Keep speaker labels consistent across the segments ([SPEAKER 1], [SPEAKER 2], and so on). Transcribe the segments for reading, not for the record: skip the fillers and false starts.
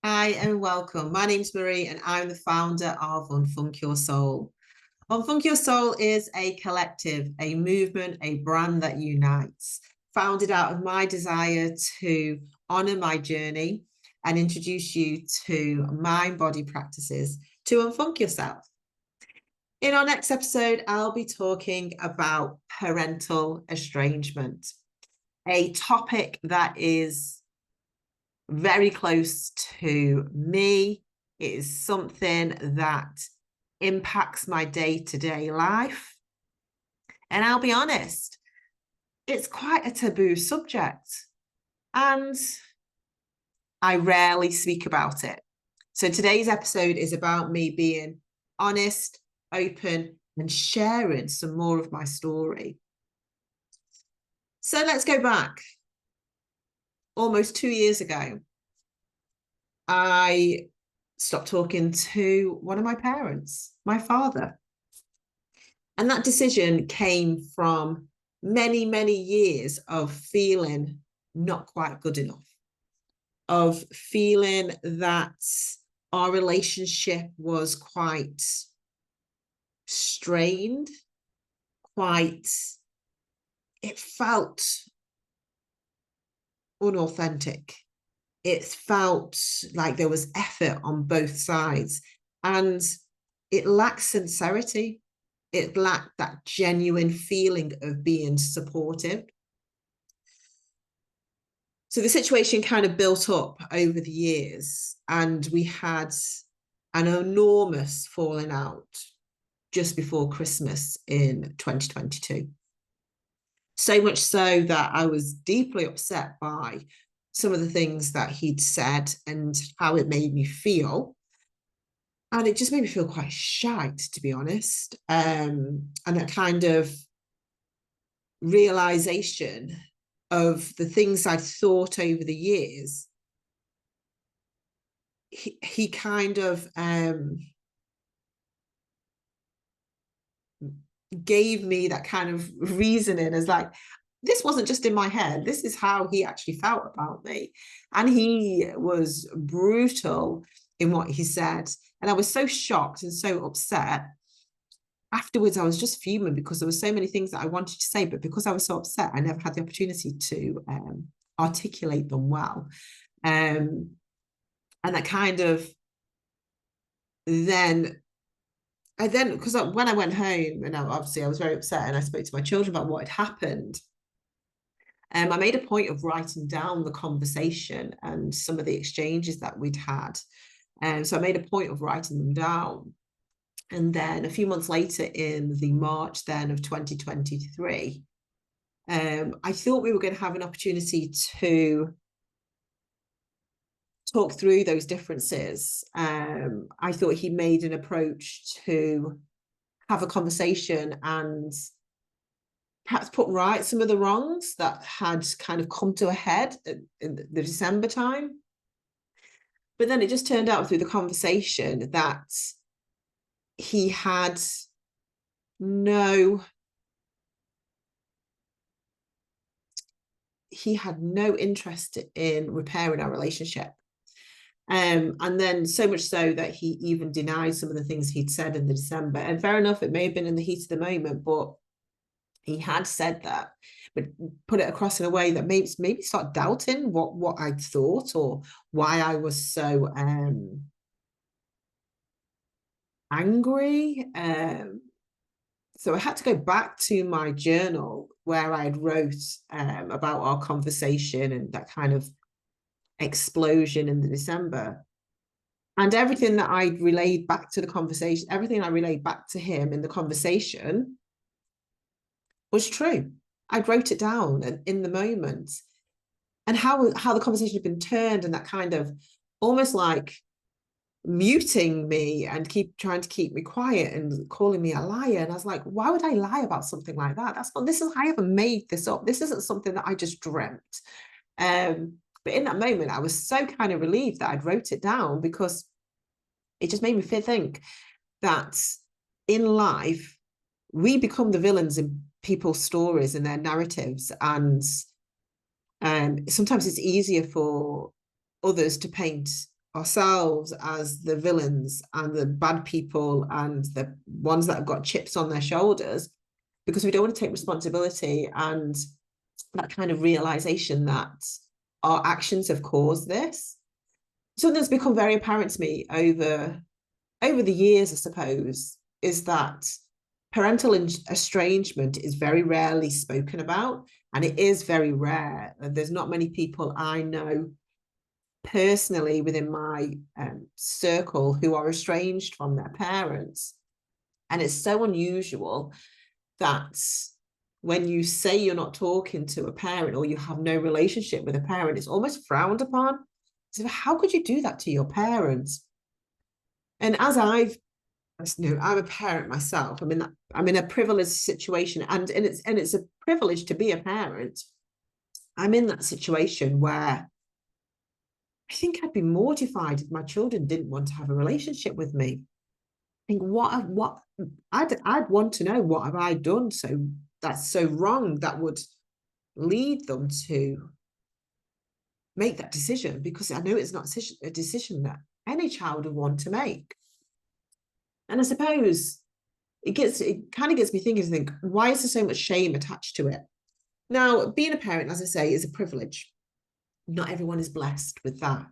[SPEAKER 1] Hi and welcome. My name's Marie and I'm the founder of UNFUNK Your Soul. UNFUNK Your Soul is a collective, a movement, a brand that unites, founded out of my desire to honor my journey and introduce you to mind-body practices to unfunk yourself. In our next episode, I'll be talking about parental estrangement, a topic that is very close to me. It is something that impacts my day-to-day life. And I'll be honest, it's quite a taboo subject. And I rarely speak about it. So today's episode is about me being honest, open, and sharing some more of my story. So let's go back. Almost 2 years ago, I stopped talking to one of my parents, my father. And that decision came from many, many years of feeling not quite good enough, of feeling that our relationship was quite strained, it felt unauthentic. It felt like there was effort on both sides and it lacked sincerity. It lacked that genuine feeling of being supportive. So the situation kind of built up over the years and we had an enormous falling out just before Christmas in 2022. So much so that I was deeply upset by some of the things that he'd said and how it made me feel. And it just made me feel quite shite, to be honest. And that kind of realization of the things I'd thought over the years, he kind of gave me that kind of reasoning as like, this wasn't just in my head. This is how he actually felt about me. And he was brutal in what he said. And I was so shocked and so upset. Afterwards, I was just fuming because there were so many things that I wanted to say, but because I was so upset, I never had the opportunity to articulate them well. And that kind of because when I went home, and obviously I was very upset and I spoke to my children about what had happened, I made a point of writing down the conversation and some of the exchanges that we'd had. So I made a point of writing them down. And then a few months later, in the March then of 2023, I thought we were going to have an opportunity to talk through those differences. I thought he made an approach to have a conversation and perhaps put right some of the wrongs that had kind of come to a head in the December time. But then it just turned out through the conversation that he had no interest in repairing our relationship. And then so much so that he even denied some of the things he'd said in the December. And fair enough, it may have been in the heat of the moment, but he had said that, but put it across in a way that maybe start doubting what I'd thought or why I was so angry. So I had to go back to my journal where I'd wrote about our conversation and that kind of explosion in the December. And everything that I relayed back to the conversation, everything I relayed back to him in the conversation was true. I wrote it down in the moment. And how the conversation had been turned and that kind of almost like muting me and trying to keep me quiet and calling me a liar. And I was like, why would I lie about something like that? I haven't made this up. This isn't something that I just dreamt. But in that moment, I was so kind of relieved that I'd wrote it down because it just made me think that in life, we become the villains in people's stories and their narratives. And sometimes it's easier for others to paint ourselves as the villains and the bad people and the ones that have got chips on their shoulders, because we don't want to take responsibility and that kind of realization that our actions have caused this. Something that's become very apparent to me over the years, I suppose, is that parental estrangement is very rarely spoken about, and it is very rare. There's not many people I know personally within my circle who are estranged from their parents. And it's so unusual that when you say you're not talking to a parent or you have no relationship with a parent, it's almost frowned upon. So how could you do that to your parents? And as I'm a parent myself. I'm in a privileged situation, and it's a privilege to be a parent. I'm in that situation where I think I'd be mortified if my children didn't want to have a relationship with me. I think what I'd want to know, what have I done so that's so wrong that would lead them to make that decision, because I know it's not a decision that any child would want to make. And I suppose it kind of gets me thinking, why is there so much shame attached to it? Now, being a parent, as I say, is a privilege. Not everyone is blessed with that.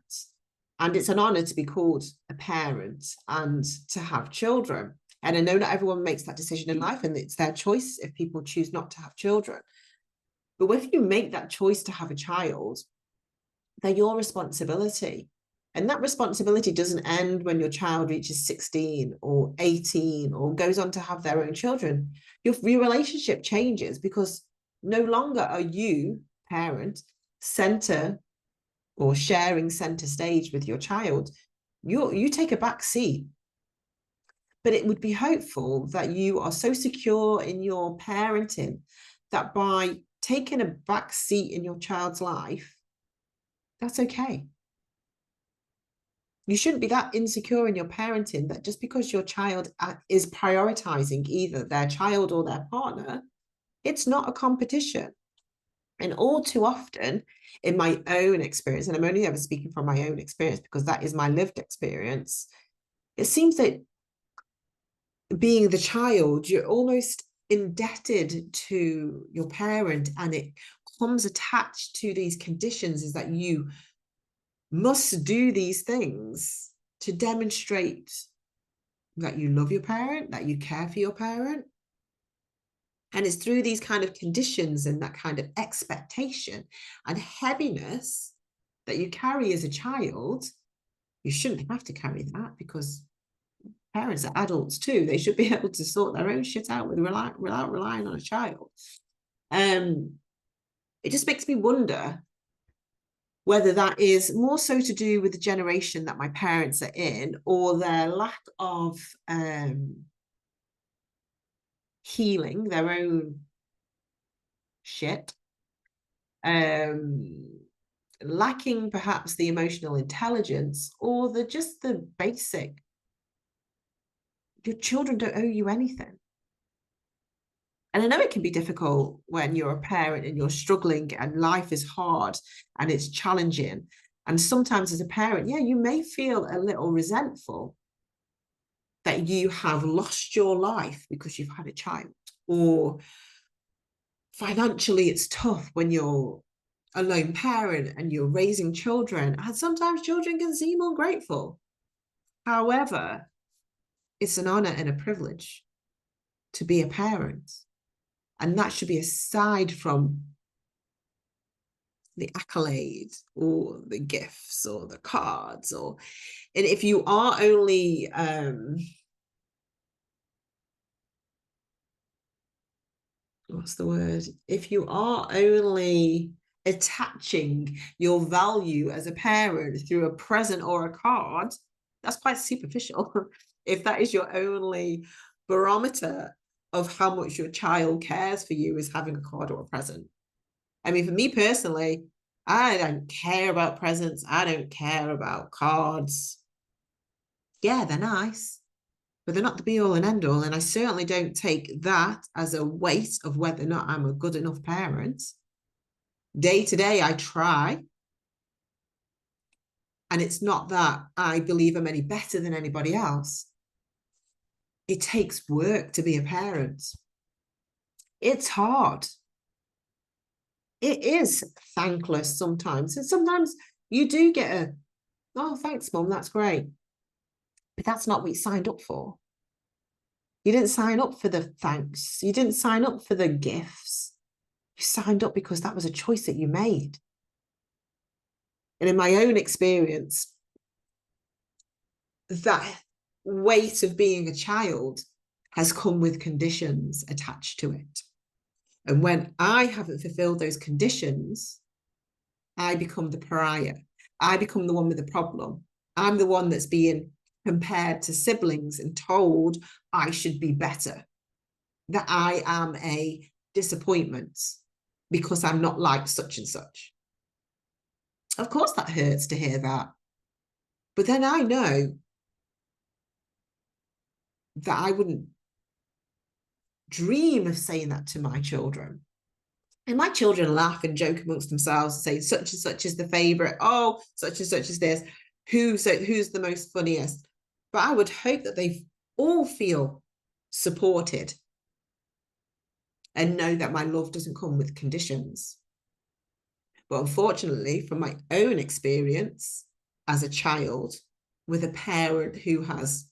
[SPEAKER 1] And it's an honor to be called a parent and to have children. And I know not everyone makes that decision in life, and it's their choice if people choose not to have children. But if you make that choice to have a child, they're your responsibility. And that responsibility doesn't end when your child reaches 16 or 18 or goes on to have their own children. Your relationship changes, because no longer are you, parent, center or sharing center stage with your child. You take a back seat. But it would be hopeful that you are so secure in your parenting that by taking a back seat in your child's life, that's okay. You shouldn't be that insecure in your parenting that just because your child is prioritizing either their child or their partner, it's not a competition. And all too often, in my own experience, and I'm only ever speaking from my own experience because that is my lived experience, it seems that being the child, you're almost indebted to your parent, and it comes attached to these conditions, is that you must do these things to demonstrate that you love your parent, that you care for your parent. And it's through these kind of conditions and that kind of expectation and heaviness that you carry as a child. You shouldn't have to carry that, because parents are adults too. They should be able to sort their own shit out without relying on a child. It just makes me wonder whether that is more so to do with the generation that my parents are in, or their lack of healing their own shit, lacking perhaps the emotional intelligence, or just the basic, your children don't owe you anything. And I know it can be difficult when you're a parent and you're struggling and life is hard and it's challenging. And sometimes as a parent, yeah, you may feel a little resentful that you have lost your life because you've had a child, or financially it's tough when you're a lone parent and you're raising children. And sometimes children can seem ungrateful. However, it's an honor and a privilege to be a parent. And that should be aside from the accolades or the gifts or the cards. And if you are only what's the word? If you are only attaching your value as a parent through a present or a card, that's quite superficial. If that is your only barometer of how much your child cares for you, is having a card or a present. I mean, for me personally, I don't care about presents. I don't care about cards. Yeah, they're nice, but they're not the be all and end all. And I certainly don't take that as a weight of whether or not I'm a good enough parent. Day to day, I try. And And it's not that I believe I'm any better than anybody else. It takes work to be a parent. It's hard. It is thankless sometimes. And sometimes you do get a, oh, thanks, Mum, that's great. But that's not what you signed up for. You didn't sign up for the thanks. You didn't sign up for the gifts. You signed up because that was a choice that you made. And in my own experience, that weight of being a child has come with conditions attached to it. And when I haven't fulfilled those conditions, I become the pariah. I become the one with the problem. I'm the one that's being compared to siblings and told I should be better, that I am a disappointment because I'm not like such and such. Of course, that hurts to hear that. But then I know that I wouldn't dream of saying that to my children. And my children laugh and joke amongst themselves and say, such and such is the favorite. Oh, such and such is this. Who's the most funniest? But I would hope that they all feel supported and know that my love doesn't come with conditions. But unfortunately, from my own experience as a child with a parent who has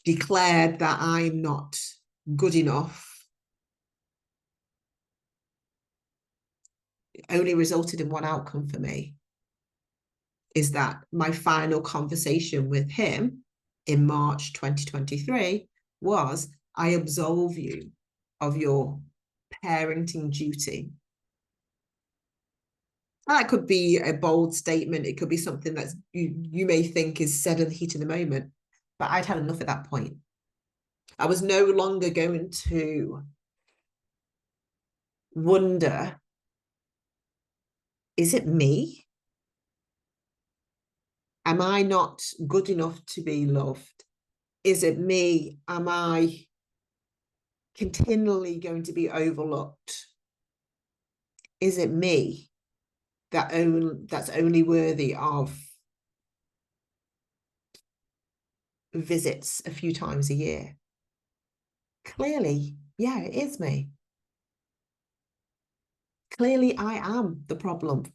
[SPEAKER 1] declared that I'm not good enough, it only resulted in one outcome for me, is that my final conversation with him in March 2023 was, I absolve you of your parenting duty. And that could be a bold statement. It could be something that you may think is said in the heat of the moment, but I'd had enough at that point. I was no longer going to wonder, is it me? Am I not good enough to be loved? Is it me? Am I continually going to be overlooked? Is it me that's only worthy of visits a few times a year? Clearly, yeah, it is me. Clearly, I am the problem.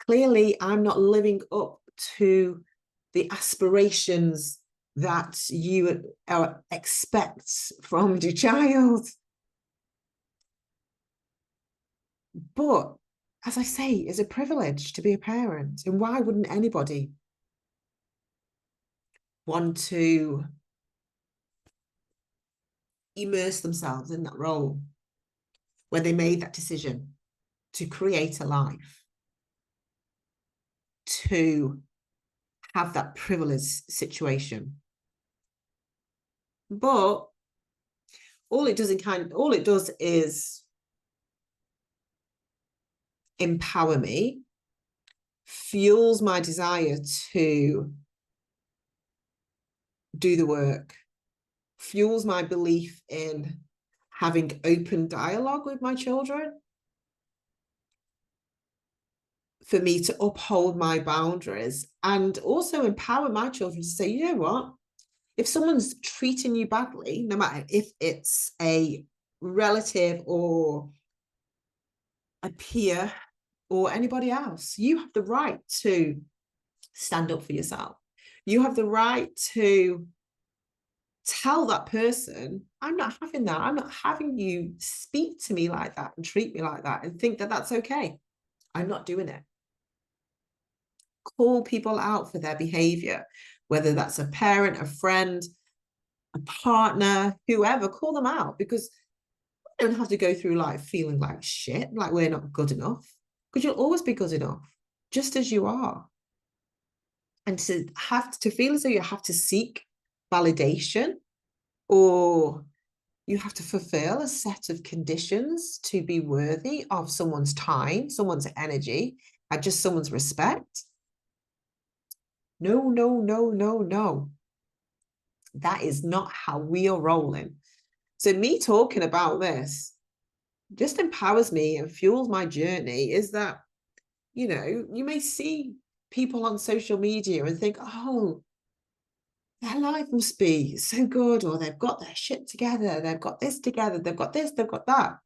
[SPEAKER 1] Clearly, I'm not living up to the aspirations that you expect from your child. But as I say, it's a privilege to be a parent. And why wouldn't anybody want to immerse themselves in that role when they made that decision to create a life, to have that privileged situation? But all it does is empower me, fuels my desire to do the work, fuels my belief in having open dialogue with my children, for me to uphold my boundaries and also empower my children to say, you know what, if someone's treating you badly, no matter if it's a relative or a peer or anybody else, you have the right to stand up for yourself. You have the right to tell that person, I'm not having that. I'm not having you speak to me like that and treat me like that and think that that's okay. I'm not doing it. Call people out for their behavior, whether that's a parent, a friend, a partner, whoever, call them out, because we don't have to go through life feeling like shit, like we're not good enough, because you'll always be good enough, just as you are. And to have to feel as though you have to seek validation, or you have to fulfill a set of conditions to be worthy of someone's time, someone's energy, and just someone's respect. No, no, no, no, no. That is not how we are rolling. So me talking about this just empowers me and fuels my journey, is that You know, you may see people on social media and think, oh, their life must be so good, or they've got their shit together, they've got this together, they've got this, they've got that.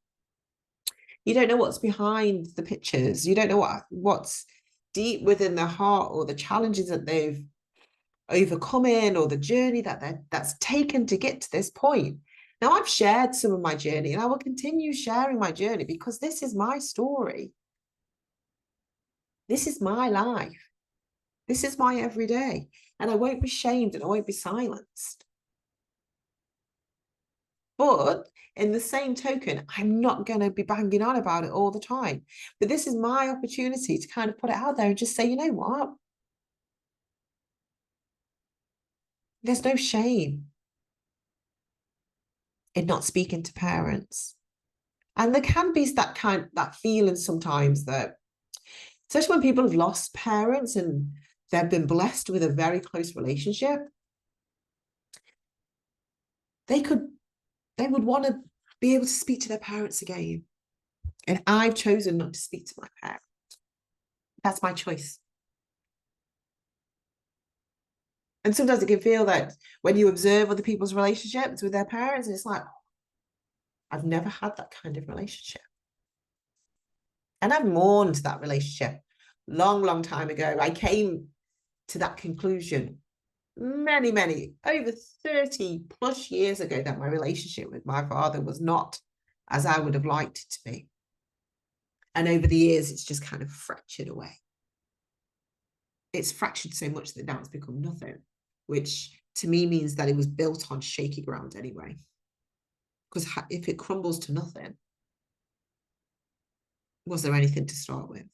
[SPEAKER 1] You don't know what's behind the pictures. You don't know what's deep within their heart, or the challenges that they've overcome in, or the journey that's taken to get to this point. Now, I've shared some of my journey, and I will continue sharing my journey because this is my story. This is my life. This is my everyday. And I won't be shamed and I won't be silenced. But in the same token, I'm not going to be banging on about it all the time. But this is my opportunity to kind of put it out there and just say, you know what? There's no shame in not speaking to parents. And there can be that feeling sometimes that, especially when people have lost parents and they've been blessed with a very close relationship, they would want to be able to speak to their parents again. And I've chosen not to speak to my parents. That's my choice. And sometimes it can feel that when you observe other people's relationships with their parents, and it's like, I've never had that kind of relationship. And I've mourned that relationship long, long time ago. I came to that conclusion many, over 30 plus years ago, that my relationship with my father was not as I would have liked it to be. And over the years, it's just kind of fractured away. It's fractured so much that now it's become nothing, which to me means that it was built on shaky ground anyway. Because if it crumbles to nothing, was there anything to start with?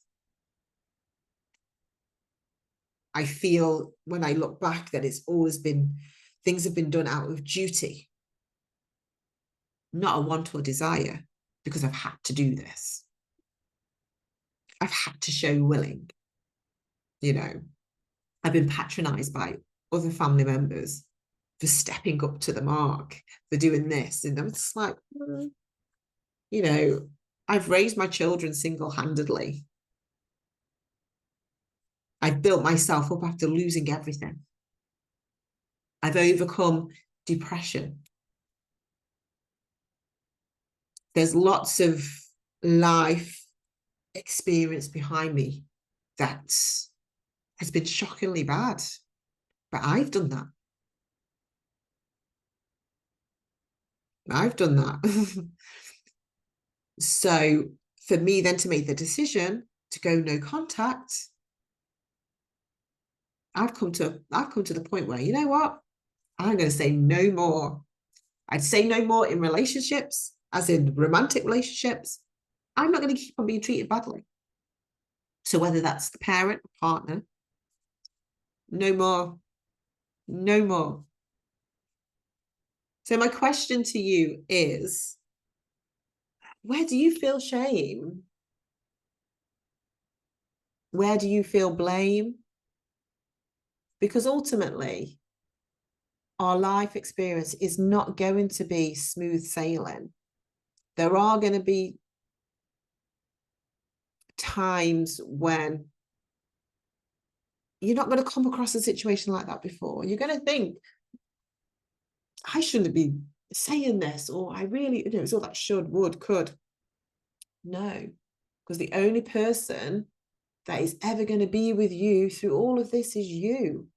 [SPEAKER 1] I feel when I look back that it's always been, things have been done out of duty, not a want or desire, because I've had to do this. I've had to show willing. You know, I've been patronized by other family members for stepping up to the mark, for doing this. And I'm just like, you know, I've raised my children single-handedly. I've built myself up after losing everything. I've overcome depression. There's lots of life experience behind me that has been shockingly bad, but I've done that. I've done that. So for me then to make the decision to go no contact, I've come to the point where, you know what, I'm going to say no more. I'd say no more in relationships, as in romantic relationships. I'm not going to keep on being treated badly. So whether that's the parent or partner, no more, no more. So my question to you is, where do you feel shame? Where do you feel blame? Because ultimately, our life experience is not going to be smooth sailing. There are going to be times when you're not going to come across a situation like that before. You're going to think, I shouldn't be saying this, or I really, you know, it's all that should, would, could. No, because the only person that is ever going to be with you through all of this is you.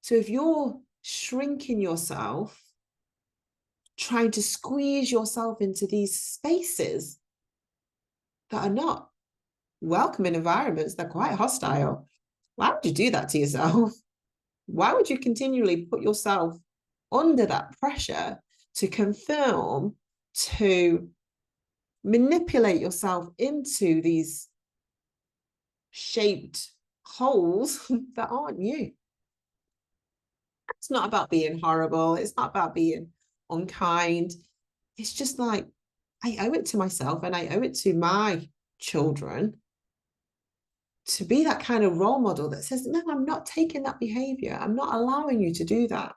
[SPEAKER 1] So if you're shrinking yourself, trying to squeeze yourself into these spaces that are not welcoming environments, they're quite hostile. Why would you do that to yourself? Why would you continually put yourself under that pressure to conform, to manipulate yourself into these shaped holes that aren't you? It's not about being horrible. It's not about being unkind. It's just like, I owe it to myself and I owe it to my children to be that kind of role model that says, no, I'm not taking that behavior. I'm not allowing you to do that.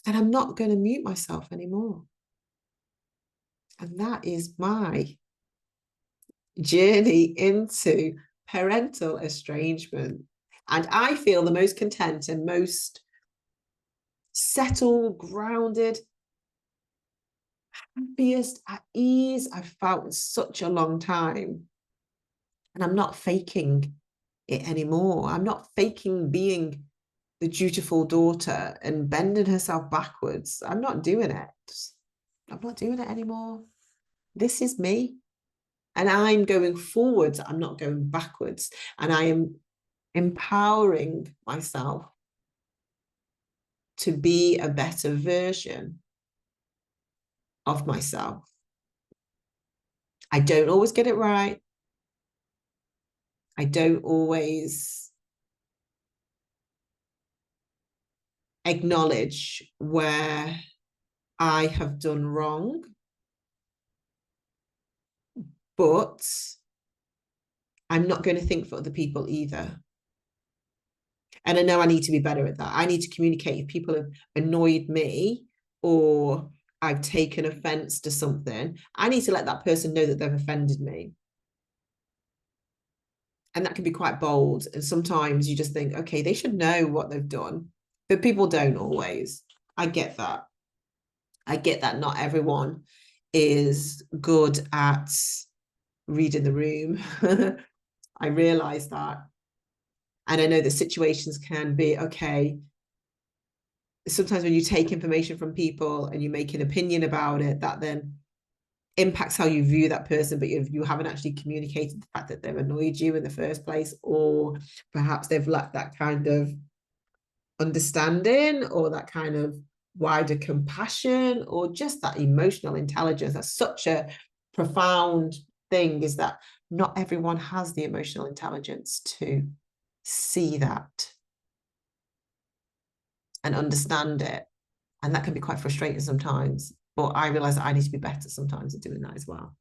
[SPEAKER 1] And I'm not going to mute myself anymore. And that is my journey into parental estrangement. And I feel the most content and most settled, grounded, happiest, at ease I've felt in such a long time. And I'm not faking it anymore. I'm not faking being the dutiful daughter and bending herself backwards. I'm not doing it. I'm not doing it anymore. This is me. And I'm going forwards. I'm not going backwards. And I am empowering myself to be a better version of myself. I don't always get it right. I don't always acknowledge where I have done wrong, but I'm not going to think for other people either. And I know I need to be better at that. I need to communicate if people have annoyed me or I've taken offense to something. I need to let that person know that they've offended me. And that can be quite bold. And sometimes you just think, okay, they should know what they've done. But people don't always. I get that. I get that not everyone is good at reading the room. I realize that. And I know that situations can be, okay, sometimes when you take information from people and you make an opinion about it, that then impacts how you view that person, but you haven't actually communicated the fact that they've annoyed you in the first place, or perhaps they've lacked that kind of understanding or that kind of wider compassion or just that emotional intelligence. That's such a profound thing, is that not everyone has the emotional intelligence to see that and understand it. And that can be quite frustrating sometimes. But I realize that I need to be better sometimes at doing that as well.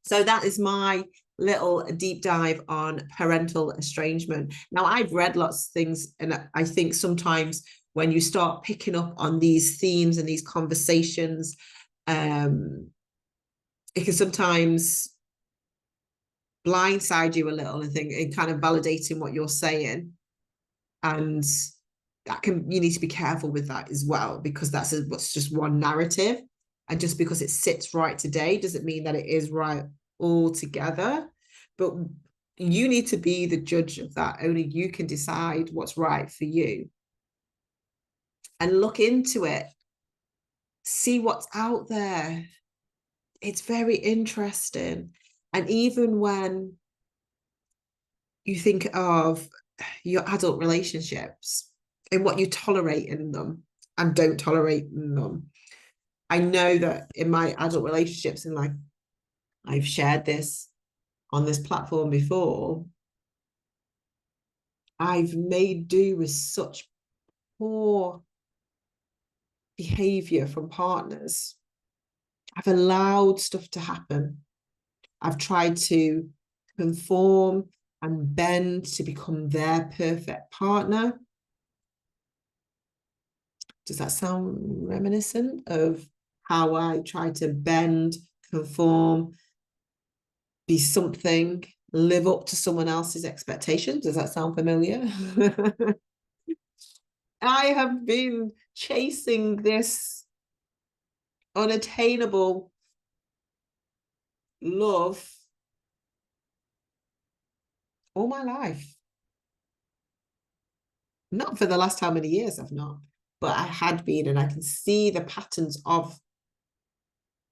[SPEAKER 1] So that is my little deep dive on parental estrangement. Now, I've read lots of things, and I think sometimes when you start picking up on these themes and these conversations, it can sometimes blindside you a little and think, and kind of validating what you're saying. And you need to be careful with that as well, because what's just one narrative. And just because it sits right today doesn't mean that it is right altogether. But you need to be the judge of that. Only you can decide what's right for you. And look into it. See what's out there. It's very interesting. And even when you think of your adult relationships and what you tolerate in them and don't tolerate in them, I know that in my adult relationships, and like I've shared this on this platform before, I've made do with such poor behavior from partners. I've allowed stuff to happen. I've tried to conform and bend to become their perfect partner. Does that sound reminiscent of how I try to bend, conform, be something, live up to someone else's expectations? Does that sound familiar? I have been chasing this unattainable love all my life. Not for the last how many years I've not, but I had been, and I can see the patterns of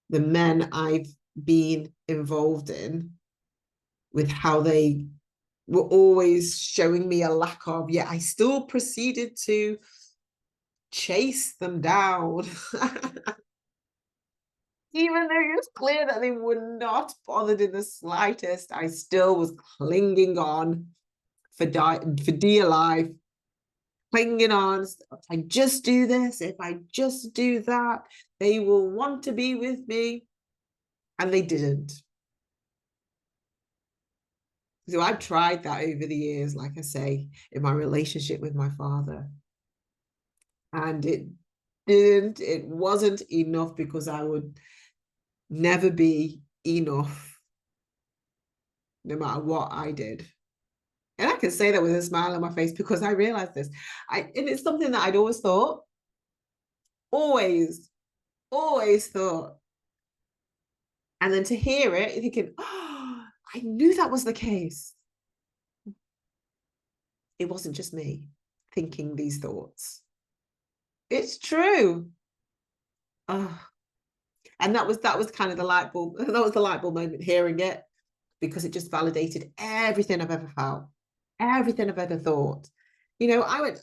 [SPEAKER 1] the men I've been involved in with how they were always showing me a lack of, yet I still proceeded to chase them down. Even though it was clear that they were not bothered in the slightest, I still was clinging on for dear life, clinging on. If I just do this, if I just do that, they will want to be with me. And they didn't. So I've tried that over the years, like I say, in my relationship with my father. And it wasn't enough, because I would never be enough no matter what I did. And I can say that with a smile on my face because I realized this. And it's something that I'd always thought, always, always thought. And then to hear it, you're thinking, oh, I knew that was the case. It wasn't just me thinking these thoughts. It's true. Oh. And that was kind of the light bulb. That was the light bulb moment, hearing it, because it just validated everything I've ever felt, everything I've ever thought. You know, I went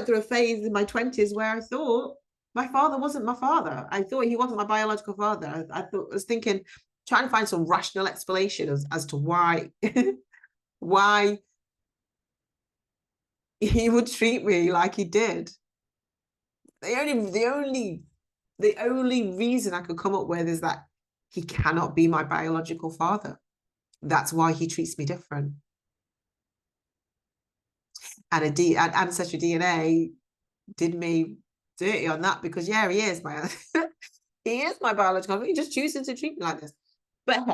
[SPEAKER 1] through a phase in my 20s where I thought my father wasn't my father. I thought he wasn't my biological father. I was thinking, trying to find some rational explanation as to why why he would treat me like he did. The only reason I could come up with is that he cannot be my biological father. That's why he treats me different. And ancestry DNA did me dirty on that, because yeah, he is my he is my biological father. He just chooses to treat me like this. But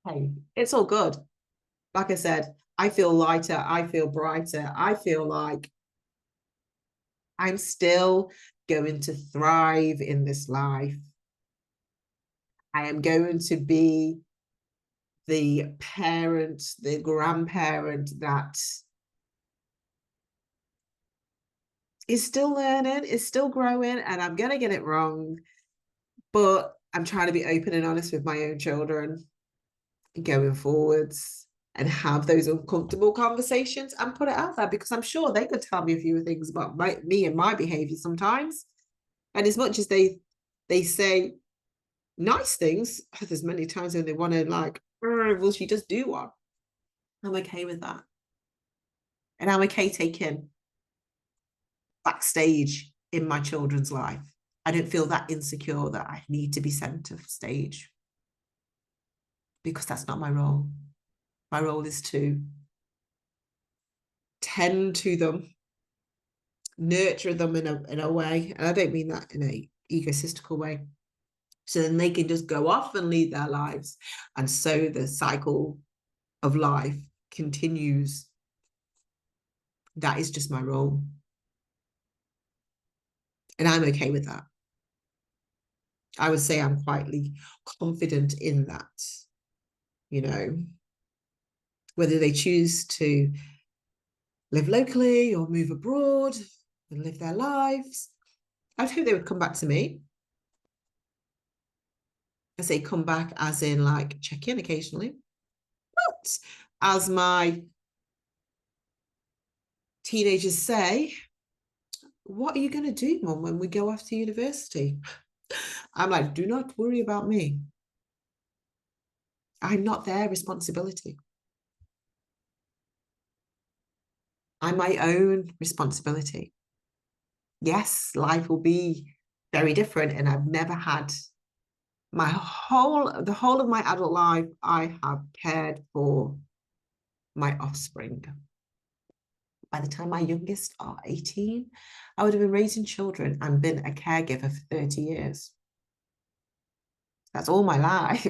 [SPEAKER 1] hey, it's all good. Like I said, I feel lighter, I feel brighter, I feel like I'm still going to thrive in this life. I am going to be the parent, the grandparent that is still learning, is still growing, and I'm going to get it wrong. But I'm trying to be open and honest with my own children going forwards and have those uncomfortable conversations and put it out there, because I'm sure they could tell me a few things about me and my behavior sometimes. And as much as they say nice things, there's many times when they want to like, will she just do one? I'm okay with that. And I'm okay taking backstage in my children's life. I don't feel that insecure that I need to be center stage, because that's not my role. My role is to tend to them, nurture them in a way, and I don't mean that in a egotistical way, so then they can just go off and lead their lives, and so the cycle of life continues. That is just my role, and I'm okay with that. I would say I'm quietly confident in that. You know, whether they choose to live locally or move abroad and live their lives, I'd hope they would come back to me. I say come back as in like check in occasionally, but as my teenagers say, what are you going to do, Mum, when we go off to university? I'm like, do not worry about me. I'm not their responsibility. I'm my own responsibility. Yes, life will be very different, and I've never had the whole of my adult life, I have cared for my offspring. By the time my youngest are 18, I would have been raising children and been a caregiver for 30 years. That's all my life.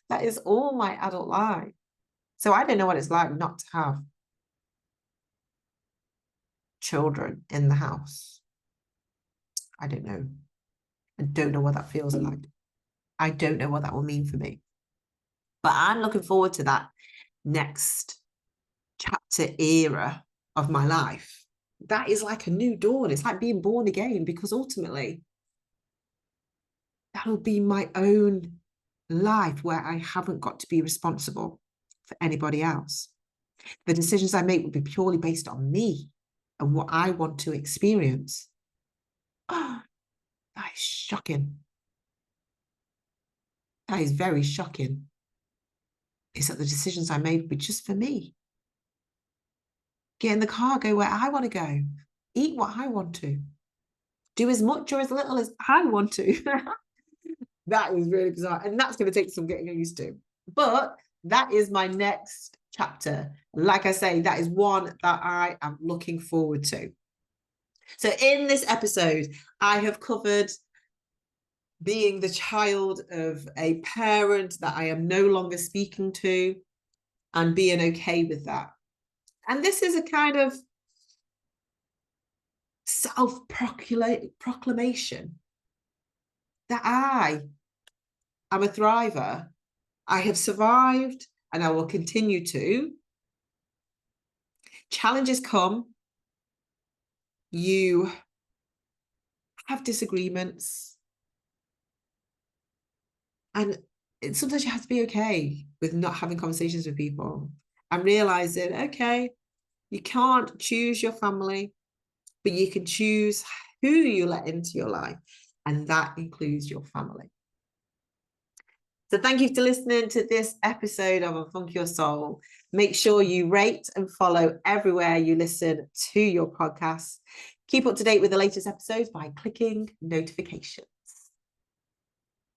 [SPEAKER 1] That is all my adult life. So I don't know what it's like not to have children in the house. I don't know. I don't know what that feels like. I don't know what that will mean for me. But I'm looking forward to that next chapter era of my life. That is like a new dawn. It's like being born again, because ultimately that'll be my own life where I haven't got to be responsible for anybody else. The decisions I make will be purely based on me and what I want to experience. Oh, that is shocking. That is very shocking. Is that the decisions I made will be just for me. Get in the car, go where I want to go, eat what I want to, do as much or as little as I want to. That is really bizarre. And that's going to take some getting used to. But that is my next chapter. Like I say, that is one that I am looking forward to. So in this episode, I have covered being the child of a parent that I am no longer speaking to, and being okay with that. And this is a kind of self-proclamation that I am a thriver. I have survived and I will continue to. Challenges come. You have disagreements. And sometimes you have to be okay with not having conversations with people and realizing, okay, you can't choose your family, but you can choose who you let into your life. And that includes your family. So thank you for listening to this episode of UNFUNK Your Soul. Make sure you rate and follow everywhere you listen to your podcast. Keep up to date with the latest episodes by clicking notifications.